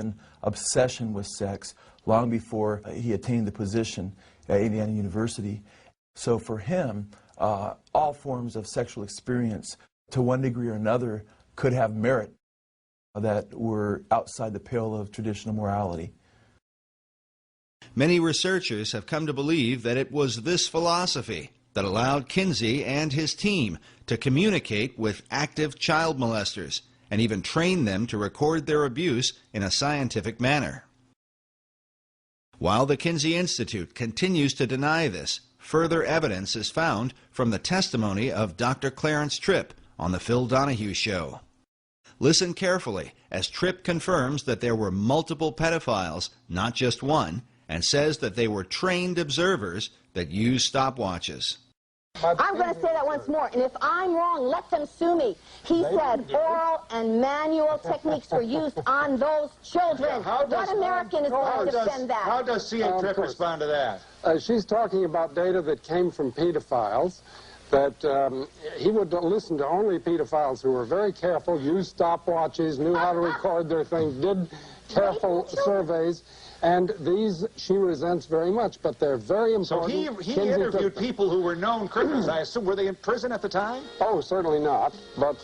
an obsession with sex long before he attained the position at Indiana University. So for him, all forms of sexual experience, to one degree or another, could have merit that were outside the pale of traditional morality. Many researchers have come to believe that it was this philosophy that allowed Kinsey and his team to communicate with active child molesters and even train them to record their abuse in a scientific manner. While the Kinsey Institute continues to deny this, further evidence is found from the testimony of Dr. Clarence Tripp on the Phil Donahue Show. Listen carefully as Tripp confirms that there were multiple pedophiles, not just one, and says that they were trained observers that used stopwatches. I'm going to say that once more, and if I'm wrong, let them sue me. He said oral and manual techniques were used on those children. What American is going to defend that? How does C.A. Tripp respond to that? She's talking about data that came from pedophiles, that he would listen to only pedophiles who were very careful, used stopwatches, knew how to record their things, did careful surveys. And these she resents very much, but they're very important. So he interviewed people who were known criminals. I assume, were they in prison at the time? Oh, certainly not. But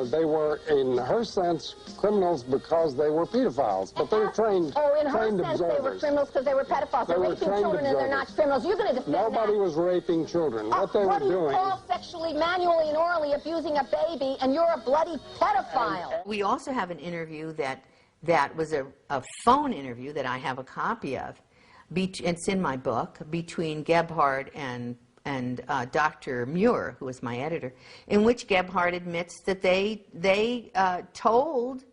they were, in her sense, criminals because they were pedophiles. But they were trained Oh, in her sense, observers. they were criminals because they were pedophiles. They're raping children and they're not criminals. You're going to defend Nobody that. was raping children. What they were doing... What do you call sexually, manually, and orally abusing a baby, and you're a bloody pedophile? We also have an interview that was a phone interview that I have a copy of. It's in my book, between Gebhard and Dr. Muir, who was my editor, in which Gebhard admits that they told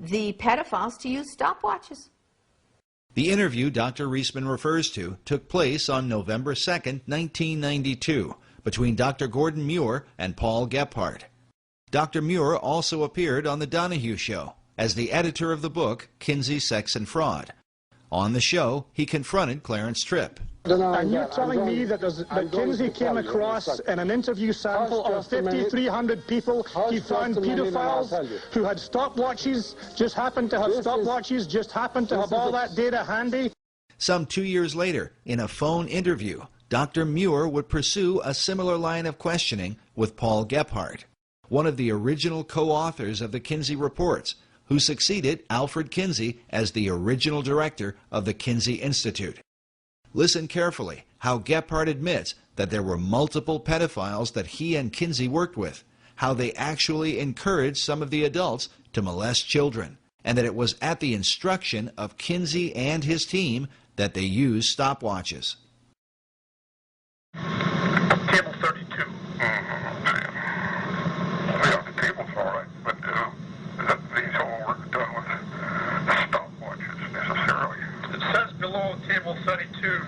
the pedophiles to use stopwatches. The interview Dr. Reisman refers to took place on November 2nd, 1992, between Dr. Gordon Muir and Paul Gebhard. Dr. Muir also appeared on The Donahue Show as the editor of the book, Kinsey, Sex and Fraud. On the show, he confronted Clarence Tripp. And you're telling me that Kinsey came across in an interview sample of 5,300 people, he found pedophiles who had stopwatches, just happened to have stopwatches, just happened to have all that data handy? Some 2 years later, in a phone interview, Dr. Muir would pursue a similar line of questioning with Paul Gebhard, one of the original co-authors of the Kinsey Reports, who succeeded Alfred Kinsey as the original director of the Kinsey Institute. Listen carefully how Gebhard admits that there were multiple pedophiles that he and Kinsey worked with, how they actually encouraged some of the adults to molest children, and that it was at the instruction of Kinsey and his team that they used stopwatches. Table 32. Yeah, the table's all right, but these all were done with stopwatches necessarily. It says below table 32,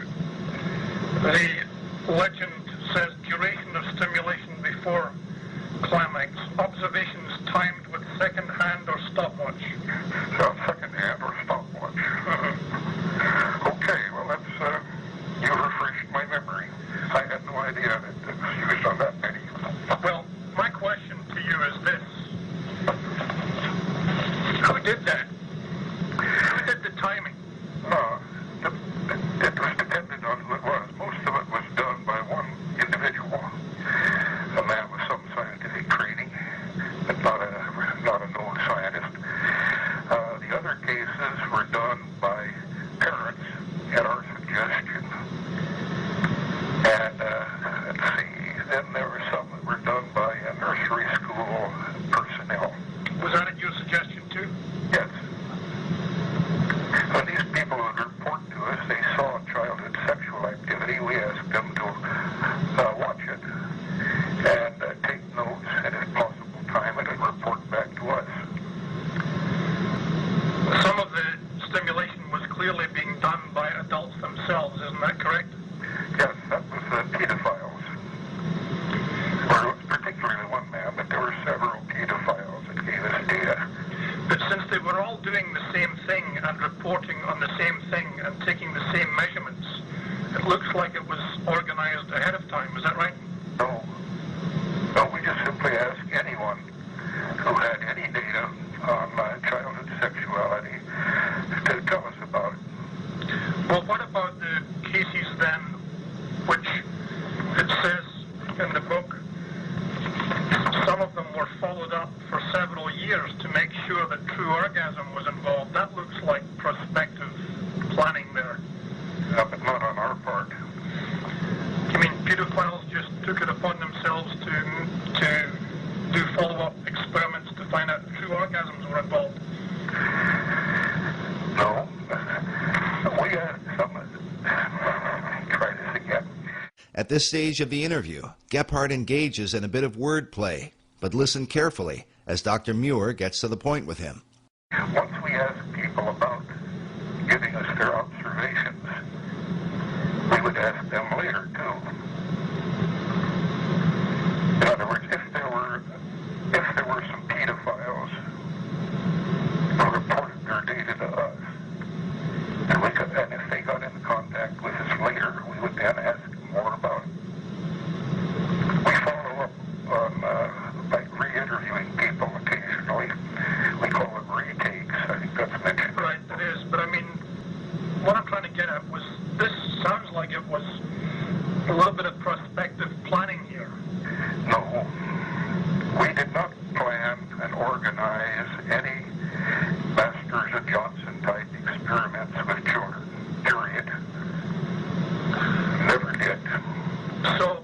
the legend says duration of stimulation before climax. Observations timed with second hand or stopwatch. So second hand or stopwatch. Okay, well that's, you refreshed my memory. I had no idea that it was used on that many. Well, my question to you is this. Who did that? Who did the timing? It was dependent on who it was. Most of it was done by one individual, a man with some scientific training, but not a known scientist. The other cases were done by parents at our suggestion. And let's see, then there were some that were done by a nursery school personnel. Was that at your suggestion too? Yes. When these people would report to us, they saw childhood sexual activity. We asked them to watch it and take notes, and if possible, time it and report back to us. Some of the stimulation was clearly being done by adults themselves, isn't that correct? Yes, that was pedophiles. Or particularly one man, but there were several pedophiles that gave us data. But since they were all doing the same thing and reporting on the same thing and taking the same measurements, it looks like it was organized ahead of time. Is that right? No. No, we just simply asked anyone who had any data on childhood sexuality At this stage of the interview, Gebhardt engages in a bit of wordplay, but listen carefully as Dr. Muir gets to the point with him. Once we ask people about giving us their observations, we would ask them later, too. In other words, if there were some pedophiles who reported their data to us, and if they got into contact with us later, we would then ask more about it. We follow up on by re-interviewing people occasionally. We call them retakes. I think that's mentioned. Right, it is. But I mean, what I'm trying to get at was, this sounds like it was a little bit of prospective planning here. No, we did not plan and organize any Masters of Johnson type experiments with children. Period. Never did. So,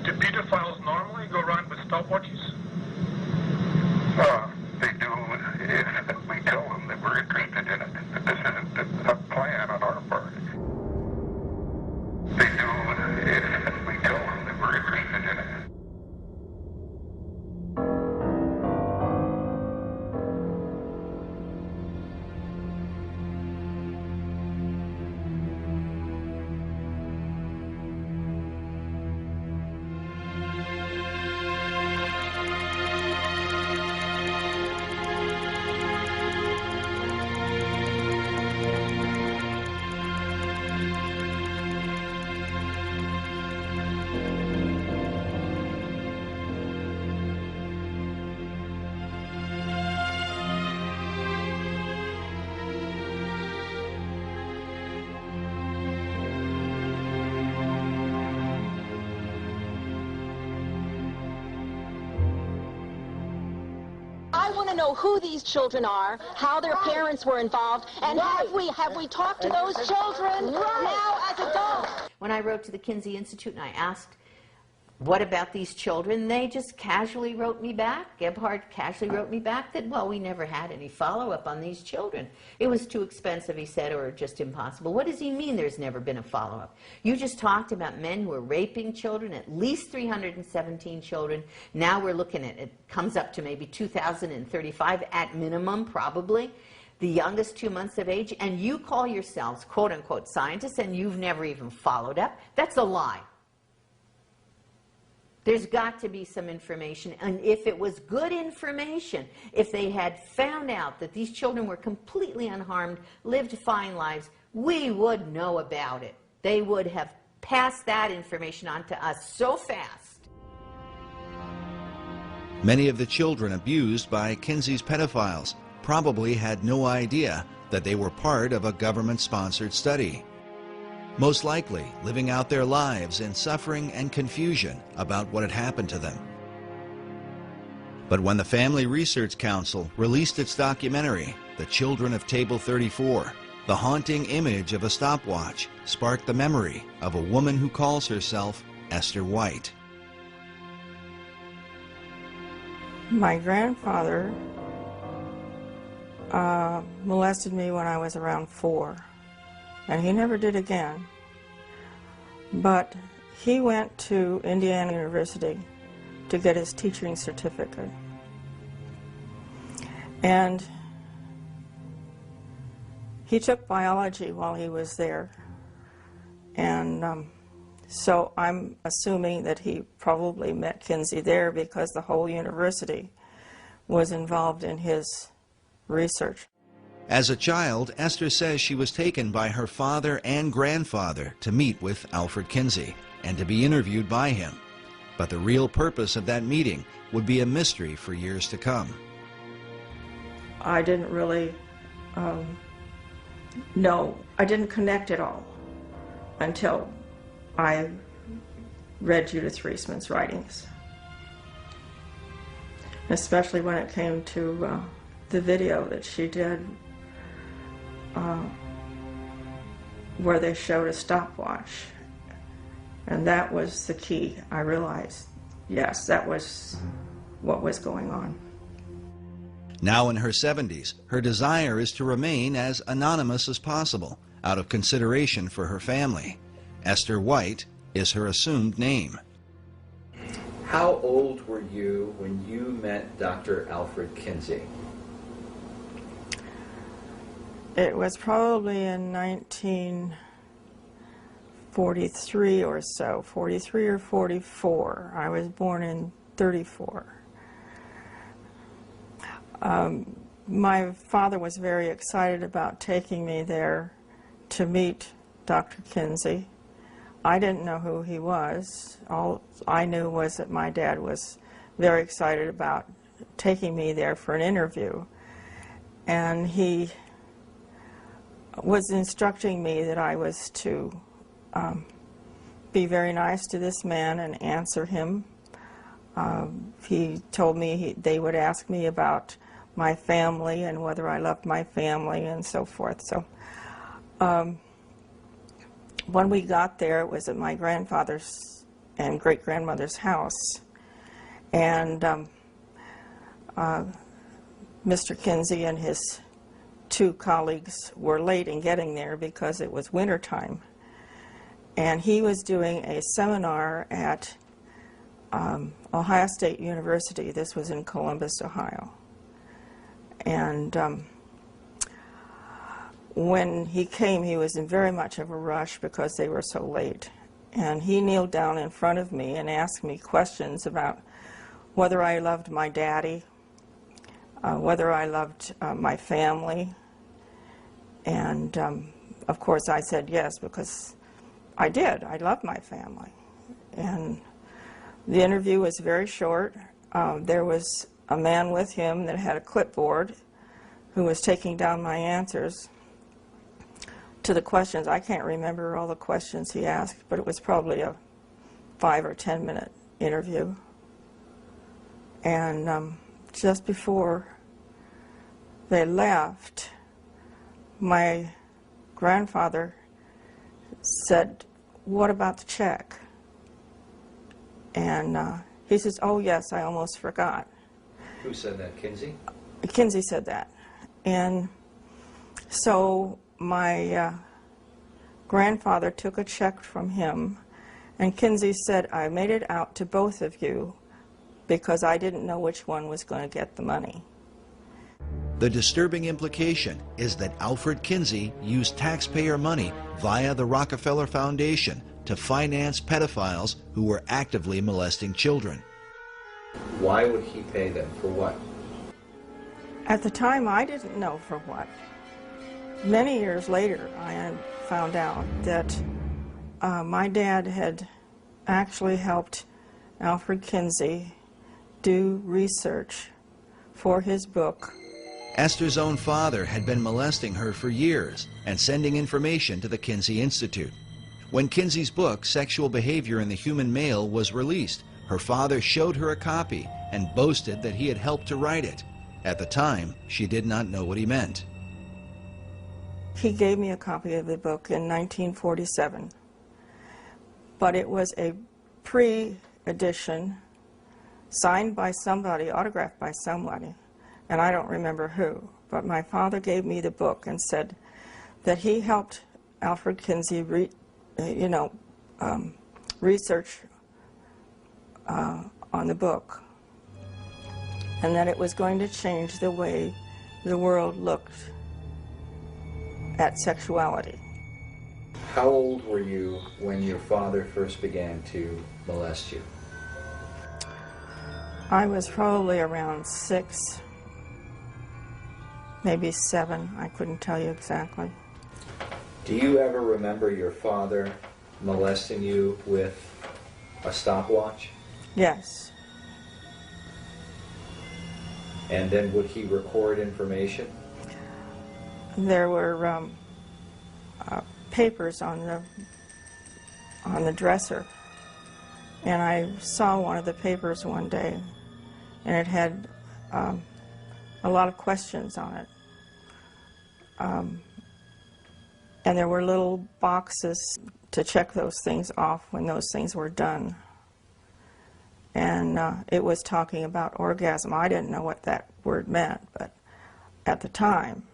do pedophiles normally go around with stopwatches? They do if we tell them that we're interested in it, that this isn't a plan on our part. They do if we tell them that we're interested in it. I want to know who these children are, how their parents were involved, and have we talked to those children now as adults? When I wrote to the Kinsey Institute and I asked, what about these children? They just casually wrote me back. Gebhardt casually wrote me back that, well, we never had any follow-up on these children. It was too expensive, he said, or just impossible. What does he mean there's never been a follow-up? You just talked about men who are raping children, at least 317 children. Now we're looking at, it comes up to maybe 2,035 at minimum, probably. The youngest 2 months of age, and you call yourselves, quote-unquote, scientists, and you've never even followed up. That's a lie. There's got to be some information, and if it was good information, if they had found out that these children were completely unharmed, lived fine lives, we would know about it. They would have passed that information on to us so fast. Many of the children abused by Kinsey's pedophiles probably had no idea that they were part of a government-sponsored study. Most likely living out their lives in suffering and confusion about what had happened to them. But when the Family Research Council released its documentary, The Children of Table 34, the haunting image of a stopwatch sparked the memory of a woman who calls herself Esther White. My grandfather molested me when I was around 4. And he never did again. But he went to Indiana University to get his teaching certificate. And he took biology while he was there. And so I'm assuming that he probably met Kinsey there because the whole university was involved in his research. As a child, Esther says she was taken by her father and grandfather to meet with Alfred Kinsey and to be interviewed by him. But the real purpose of that meeting would be a mystery for years to come. I didn't really know. I didn't connect it all until I read Judith Reisman's writings. Especially when it came to the video that she did where they showed a stopwatch. And that was the key. I realized, yes, that was what was going on. Now in her 70s, her desire is to remain as anonymous as possible out of consideration for her family. Esther White is her assumed name. How old were you when you met Dr. Alfred Kinsey? It was probably in 1943 or so, 43 or 44. I was born in 34. My father was very excited about taking me there to meet Dr. Kinsey. I didn't know who he was. All I knew was that my dad was very excited about taking me there for an interview. And he was instructing me that I was to be very nice to this man and answer him. He told me they would ask me about my family and whether I loved my family and so forth. So when we got there, it was at my grandfather's and great-grandmother's house. And Mr. Kinsey and his two colleagues were late in getting there because it was wintertime. And he was doing a seminar at Ohio State University. This was in Columbus, Ohio. And when he came, he was in very much of a rush because they were so late. And he kneeled down in front of me and asked me questions about whether I loved my daddy, whether I loved my family. And of course I said yes, because I did. I loved my family. And the interview was very short. There was a man with him that had a clipboard who was taking down my answers to the questions. I can't remember all the questions he asked, but it was probably a 5 or 10 minute interview. And just before they left, my grandfather said, "What about the check?" And he says, "Oh yes, I almost forgot." Who said that, Kinsey? Kinsey said that. And so my grandfather took a check from him, and Kinsey said, "I made it out to both of you because I didn't know which one was going to get the money." The disturbing implication is that Alfred Kinsey used taxpayer money via the Rockefeller Foundation to finance pedophiles who were actively molesting children. Why would he pay them? For what? At the time, I didn't know for what. Many years later, I had found out that my dad had actually helped Alfred Kinsey do research for his book. Esther's own father had been molesting her for years and sending information to the Kinsey Institute. When Kinsey's book, Sexual Behavior in the Human Male, was released, her father showed her a copy and boasted that he had helped to write it. At the time, she did not know what he meant. He gave me a copy of the book in 1947, but it was a pre-edition signed by somebody, autographed by somebody, and I don't remember who, but my father gave me the book and said that he helped Alfred Kinsey research on the book, and that it was going to change the way the world looked at sexuality. How old were you when your father first began to molest you? I was probably around 6, maybe 7. I couldn't tell you exactly. Do you ever remember your father molesting you with a stopwatch? Yes. And then would he record information? There were papers on the dresser, and I saw one of the papers one day, and it had a lot of questions on it. And there were little boxes to check those things off when those things were done. And it was talking about orgasm. I didn't know what that word meant, but at the time,